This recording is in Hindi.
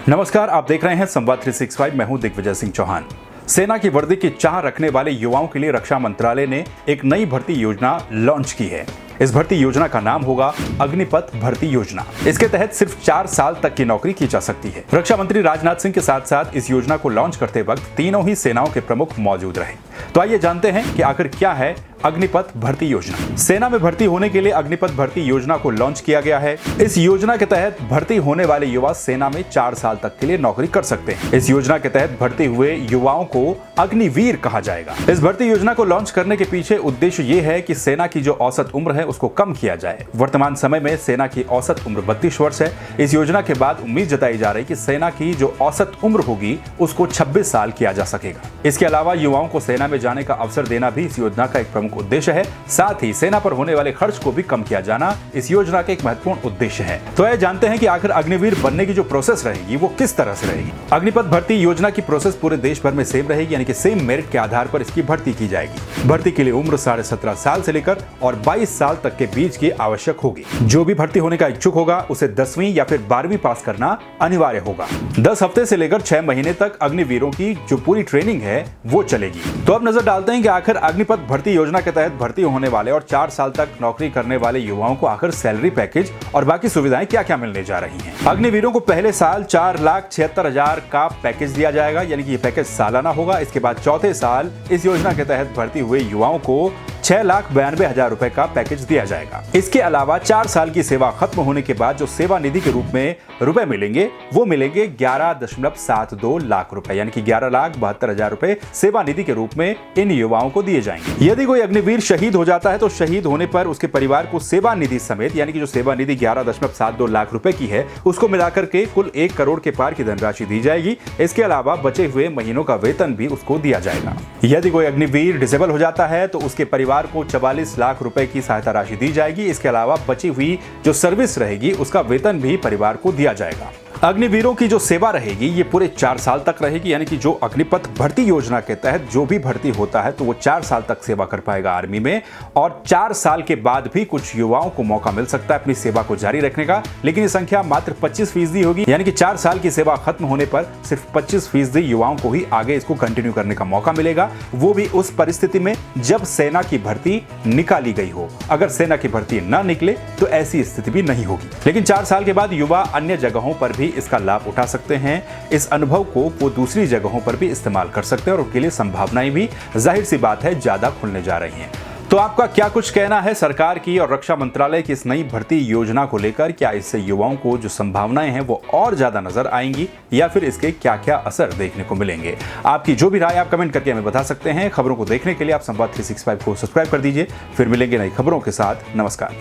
नमस्कार, आप देख रहे हैं संवाद 365। मैं हूं दिग्विजय सिंह चौहान। सेना की वर्दी की चाह रखने वाले युवाओं के लिए रक्षा मंत्रालय ने एक नई भर्ती योजना लॉन्च की है। इस भर्ती योजना का नाम होगा अग्निपथ भर्ती योजना। इसके तहत सिर्फ 4 साल तक की नौकरी की जा सकती है। रक्षा मंत्री राजनाथ सिंह के साथ साथ इस योजना को लॉन्च करते वक्त तीनों ही सेनाओं के प्रमुख मौजूद रहे। तो आइए जानते हैं कि आखिर क्या है अग्निपथ भर्ती योजना। सेना में भर्ती होने के लिए अग्निपथ भर्ती योजना को लॉन्च किया गया है। इस योजना के तहत भर्ती होने वाले युवा सेना में 4 साल तक के लिए नौकरी कर सकते हैं। इस योजना के तहत भर्ती हुए युवाओं को अग्निवीर कहा जाएगा। इस भर्ती योजना को लॉन्च करने के पीछे उद्देश्य ये है कि सेना की जो औसत उम्र है उसको कम किया जाए। वर्तमान समय में सेना की औसत उम्र 32 वर्ष है। इस योजना के बाद उम्मीद जताई जा रही है कि सेना की जो औसत उम्र होगी उसको 26 साल किया जा सकेगा। इसके अलावा युवाओं को सेना में जाने का अवसर देना भी इस योजना का एक प्रमुख उद्देश्य है। साथ ही सेना पर होने वाले खर्च को भी कम किया जाना इस योजना का एक महत्वपूर्ण उद्देश्य है। तो यह जानते हैं कि आखिर अग्निवीर बनने की जो प्रोसेस रहेगी वो किस तरह से रहेगी। अग्निपथ भर्ती योजना की प्रोसेस पूरे देश भर में सेम रहेगी, यानी कि सेम मेरिट के आधार पर इसकी भर्ती की जाएगी। भर्ती के लिए उम्र 17.5 साल से लेकर और 22 साल तक के बीच की आवश्यक होगी। जो भी भर्ती होने का इच्छुक होगा उसे 10वीं या फिर 12वीं पास करना अनिवार्य होगा। 10 हफ्ते से लेकर 6 महीने तक अग्निवीरों की जो पूरी ट्रेनिंग है वो चलेगी। तो अब नजर डालते हैं कि आखिर अग्निपथ भर्ती योजना के तहत भर्ती होने वाले और 4 साल तक नौकरी करने वाले युवाओं को आखिर सैलरी पैकेज और बाकी सुविधाएं क्या क्या मिलने जा रही हैं। अग्निवीरों को पहले साल 4,76,000 का पैकेज दिया जाएगा, यानी कि ये पैकेज सालाना होगा। इसके बाद चौथे साल इस योजना के तहत भर्ती हुए युवाओं को 6,92,000 रुपए का पैकेज दिया जाएगा। इसके अलावा 4 साल की सेवा खत्म होने के बाद जो सेवा निधि के रूप में रुपए मिलेंगे वो मिलेंगे 11.72 लाख रुपए, यानी कि 11,72,000 रुपए सेवा निधि के रूप में इन युवाओं को दिए जाएंगे। यदि कोई अग्निवीर शहीद हो जाता है तो शहीद होने पर उसके परिवार को सेवा निधि समेत, यानी कि जो सेवा निधि 11.72 लाख रुपए की है उसको मिलाकर के कुल 1 करोड़ के पार की धनराशि दी जाएगी। इसके अलावा बचे हुए महीनों का वेतन भी उसको दिया जाएगा। यदि कोई अग्निवीर डिसेबल हो जाता है तो उसके परिवार को 44 लाख रुपए की सहायता राशि दी जाएगी। इसके अलावा बची हुई जो सर्विस रहेगी उसका वेतन भी परिवार को दिया जाएगा। अग्निवीरों की जो सेवा रहेगी ये पूरे 4 साल तक रहेगी, यानी कि जो अग्निपथ भर्ती योजना के तहत जो भी भर्ती होता है तो वो 4 साल तक सेवा कर पाएगा आर्मी में। और 4 साल के बाद भी कुछ युवाओं को मौका मिल सकता है अपनी सेवा को जारी रखने का, लेकिन ये संख्या मात्र 25% होगी, यानी कि 4 साल की सेवा खत्म होने पर सिर्फ 25% युवाओं को ही आगे इसको कंटिन्यू करने का मौका मिलेगा। वो भी उस परिस्थिति में जब सेना की भर्ती निकाली गई हो। अगर सेना की भर्ती न निकले तो ऐसी स्थिति भी नहीं होगी। लेकिन 4 साल के बाद युवा अन्य जगहों पर भी इसका लाभ उठा सकते हैं। इस अनुभव को वो दूसरी जगहों पर भी इस्तेमाल कर सकते हैं और उनके लिए संभावनाएं भी जाहिर सी बात है ज्यादा खुलने जा रही हैं। तो आपका क्या कुछ कहना है सरकार की और रक्षा मंत्रालय की इस नई भर्ती योजना को लेकर? क्या इससे युवाओं को जो संभावनाएं हैं वो और ज्यादा नजर आएंगी या फिर इसके क्या क्या असर देखने को मिलेंगे? आपकी जो भी राय आप कमेंट करके हमें बता सकते हैं। खबरों को देखने के लिए आप संवाद 365 को सब्सक्राइब कर दीजिए। फिर मिलेंगे नई खबरों के साथ। नमस्कार।